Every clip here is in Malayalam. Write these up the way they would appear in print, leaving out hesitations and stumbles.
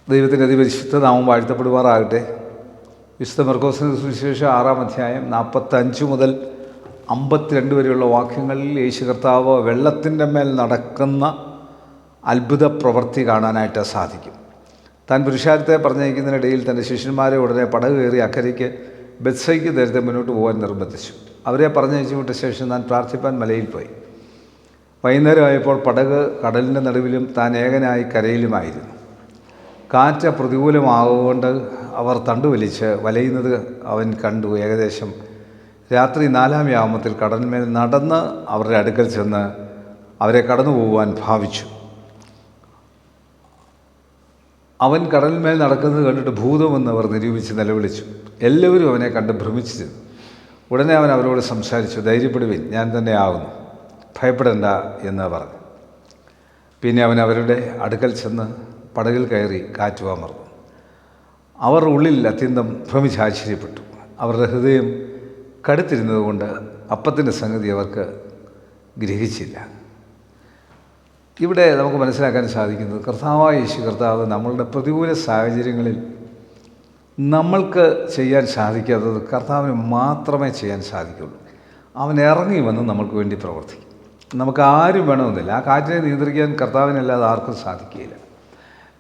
ദൈവത്തിൻ്റെ അതിപരിശുദ്ധ നാമം വാഴ്ത്തപ്പെടുമാറാകട്ടെ. വിശുദ്ധ മർക്കോസിന്റെ സുവിശേഷം 6-ാം അധ്യായം 45 മുതൽ 52 വരെയുള്ള വാക്യങ്ങളിൽ യേശു കർത്താവ് വെള്ളത്തിൻ്റെ മേൽ നടക്കുന്ന അത്ഭുത പ്രവൃത്തി കാണാനായിട്ട് സാധിക്കും. താൻ പുരുഷാരത്തെ പറഞ്ഞയക്കുന്നതിനിടയിൽ തൻ്റെ ശിഷ്യന്മാരെ ഉടനെ പടക് കയറി അക്കരയ്ക്ക് ബെത്സയ്ക്ക് നേരത്തെ മുന്നോട്ട് പോകാൻ നിർബന്ധിച്ചു. അവരെ പറഞ്ഞയച്ചു വിട്ട ശേഷം താൻ പ്രാർത്ഥിപ്പാൻ മലയിൽ പോയി. വൈകുന്നേരമായപ്പോൾ പടക് കടലിൻ്റെ നടുവിലും താൻ ഏകനായി കരയിലുമായിരുന്നു. കാറ്റ് പ്രതികൂലമാകൊണ്ട് അവർ തണ്ടുവലിച്ച് വലയുന്നത് അവൻ കണ്ടു. ഏകദേശം രാത്രി 4-ാം യാമത്തിൽ കടലിന്മേൽ നടന്ന് അവരുടെ അടുക്കൽ ചെന്ന് അവരെ കടന്നു പോകുവാൻ ഭാവിച്ചു. അവൻ കടലിന്മേൽ നടക്കുന്നത് കണ്ടിട്ട് ഭൂതമെന്ന് അവർ നിരൂപിച്ച് നിലവിളിച്ചു. എല്ലാവരും അവനെ കണ്ട് ഭ്രമിച്ചു ചെന്നു. ഉടനെ അവൻ അവരോട് സംസാരിച്ചു. ധൈര്യപ്പെടുവിൻ, ഞാൻ തന്നെ ആകുന്നു, ഭയപ്പെടേണ്ട എന്ന് പറഞ്ഞു. പിന്നെ അവൻ അവരുടെ അടുക്കൽ ചെന്ന് പടകിൽ കയറി കാറ്റ് അമർന്നു. അവർ ഉള്ളിൽ അത്യന്തം ഭ്രമിച്ചാശ്ചര്യപ്പെട്ടു. അവരുടെ ഹൃദയം കടുത്തിരുന്നതുകൊണ്ട് അപ്പത്തിൻ്റെ സംഗതി അവർക്ക് ഗ്രഹിച്ചില്ല. ഇവിടെ നമുക്ക് മനസ്സിലാക്കാൻ സാധിക്കുന്നത്, കർത്താവായ യേശു കർത്താവ് നമ്മളുടെ പ്രതികൂല സാഹചര്യങ്ങളിൽ നമ്മൾക്ക് ചെയ്യാൻ സാധിക്കാത്തത് കർത്താവിന് മാത്രമേ ചെയ്യാൻ സാധിക്കുള്ളൂ. അവൻ ഇറങ്ങി വന്ന് നമ്മൾക്ക് വേണ്ടി പ്രവർത്തിക്കും. നമുക്ക് ആരും വേണമെന്നില്ല. ആ കാറ്റിനെ നിയന്ത്രിക്കാൻ കർത്താവിനല്ലാതെ ആർക്കും സാധിക്കുകയില്ല.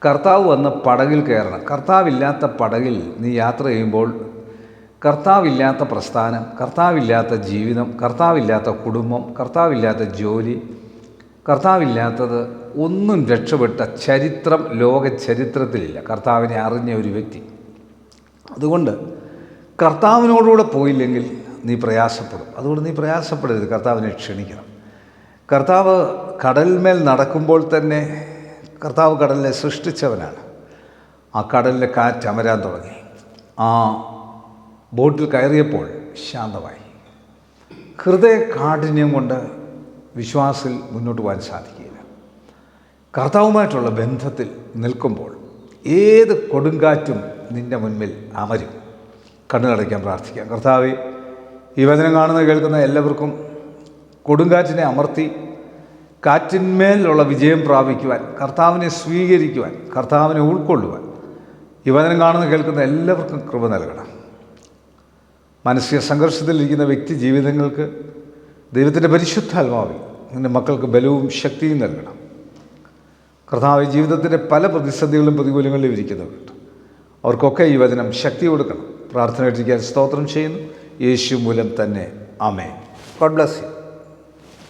കർത്താവ് വന്ന് പടകിൽ കയറണം. കർത്താവില്ലാത്ത പടകിൽ നീ യാത്ര ചെയ്യുമ്പോൾ കർത്താവില്ലാത്ത പ്രസ്ഥാനം, കർത്താവില്ലാത്ത ജീവിതം, കർത്താവില്ലാത്ത കുടുംബം, കർത്താവില്ലാത്ത ജോലി, കർത്താവില്ലാത്തത് ഒന്നും രക്ഷപ്പെട്ട ചരിത്രം ലോക ചരിത്രത്തിലില്ല കർത്താവിനെ അറിഞ്ഞ ഒരു വ്യക്തി. അതുകൊണ്ട് കർത്താവിനോടുകൂടെ പോയില്ലെങ്കിൽ നീ പ്രയാസപ്പെടും. അതുകൊണ്ട് നീ പ്രയാസപ്പെടരുത്, കർത്താവിനെ ക്ഷണിക്കണം. കർത്താവ് കടലിന്മേൽ നടക്കുമ്പോൾ തന്നെ കർത്താവ് കടലിനെ സൃഷ്ടിച്ചവനാണ്. ആ കടലിലെ കാറ്റ് അമരാൻ തുടങ്ങി. ആ ബോട്ടിൽ കയറിയപ്പോൾ ശാന്തമായി. ഹൃദയ കാഠിന്യം കൊണ്ട് വിശ്വാസത്തിൽ മുന്നോട്ട് പോകാൻ സാധിക്കില്ല. കർത്താവുമായിട്ടുള്ള ബന്ധത്തിൽ നിൽക്കുമ്പോൾ ഏത് കൊടുങ്കാറ്റും നിൻ്റെ മുൻപിൽ അമരും. കണ്ണുകടയ്ക്കാൻ പ്രാർത്ഥിക്കാം. കർത്താവേ, ഈ വചനം കാണുന്ന കേൾക്കുന്ന എല്ലാവർക്കും കൊടുങ്കാറ്റിനെ അമർത്തി കാറ്റിന്മേലുള്ള വിജയം പ്രാപിക്കുവാൻ, കർത്താവിനെ സ്വീകരിക്കുവാൻ, കർത്താവിനെ ഉൾക്കൊള്ളുവാൻ ഈ വചനം കാണുന്ന കേൾക്കുന്ന എല്ലാവർക്കും കൃപ നൽകണം. മാനസിക സംഘർഷത്തിലിരിക്കുന്ന വ്യക്തി ജീവിതങ്ങൾക്ക് ദൈവത്തിൻ്റെ പരിശുദ്ധാത്മാവിൽ നിൻ്റെ മക്കൾക്ക് ബലവും ശക്തിയും നൽകണം. കർത്താവ് ജീവിതത്തിൻ്റെ പല പ്രതിസന്ധികളും പ്രതികൂലങ്ങളിലും ഇരിക്കുന്നവരുണ്ട്. അവർക്കൊക്കെ ഈ വചനം ശക്തി കൊടുക്കണം. പ്രാർത്ഥന ഇരിക്കാൻ സ്തോത്രം ചെയ്യുന്നു. യേശു മൂലം തന്നെ. ആമേൻ. God bless U.